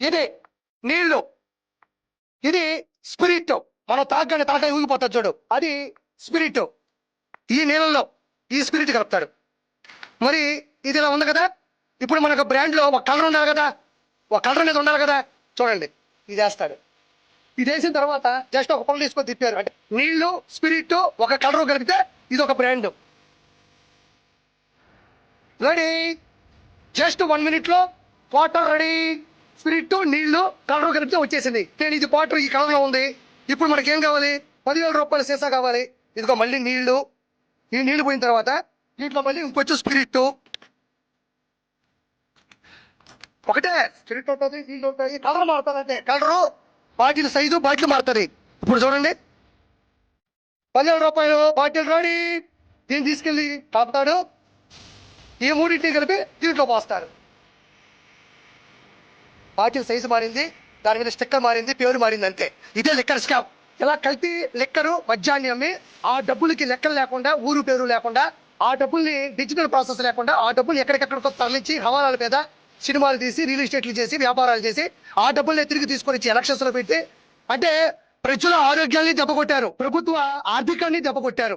ఇది నీళ్లు, ఇది స్పిరిట్. మనం తాగగానే తలకాయ ఊగిపోతుంది చూడు, అది స్పిరిట్. ఈ నీళ్ళలో ఈ స్పిరిట్ కలుపుతాడు. మరి ఇది ఇలా ఉంది కదా, ఇప్పుడు మనకు బ్రాండ్లో ఒక కలర్ ఉండాలి కదా, ఒక కలర్ అనేది ఉండాలి కదా. చూడండి, ఇది వేస్తాడు. ఇది వేసిన తర్వాత జస్ట్ ఒక పొలం తీసుకొని తిప్పారు అంటే నీళ్లు స్పిరిట్ ఒక కలర్ కలిపితే ఇది ఒక brand. Ready, just 1 minute water ready. Spirit నీళ్లు కలర్ కలిపితే వచ్చేసింది. నేను ఇది వాటర్ ఈ కలర్లో ఉంది. ఇప్పుడు మనకి ఏం కావాలి, 10,000 రూపాయల సీసా కావాలి. ఇదిగో మళ్ళీ నీళ్లు, ఈ నీళ్లు పోయిన తర్వాత దీంట్లో మళ్ళీ ఇంకొంచెం స్పిరిట్. ఒకటే స్పిరిట్ ఉంటుంది, నీళ్ళు ఉంటాయి, కలర్ మారుతుంది. అంటే కలరు బాటిల్ సైజు బాటిల్ మారుతుంది. ఇప్పుడు చూడండి, 10,000 రూపాయలు బాటిల్ రెడీ. దీన్ని తీసుకెళ్ళి తాపుతాడు. ఈ మూడింటిని కలిపి దీంట్లో పోస్తారు. బాటిల్ సైజు మారింది, దాని మీద స్టిక్కర్ మారింది, పేరు మారింది, అంతే. ఇదే లిక్కర్ స్కామ్. ఇలా కలిపి లిక్కరు మద్యాన్ని అమ్మి ఆ డబ్బులకి లెక్కలు లేకుండా, ఊరు పేరు లేకుండా, ఆ డబ్బుల్ని డిజిటల్ ప్రాసెస్ లేకుండా, ఆ డబ్బులు ఎక్కడికెక్కడికో తరలించి హవాలాల మీద సినిమాలు తీసి రియల్ ఎస్టేట్లు చేసి వ్యాపారాలు చేసి ఆ డబ్బుల్ని తిరిగి తీసుకొని ఇచ్చి ఎలక్షన్స్ లో పెట్టి అంటే ప్రజల ఆరోగ్యాన్ని దెబ్బకొట్టారు, ప్రభుత్వ ఆర్థికాన్ని దెబ్బకొట్టారు.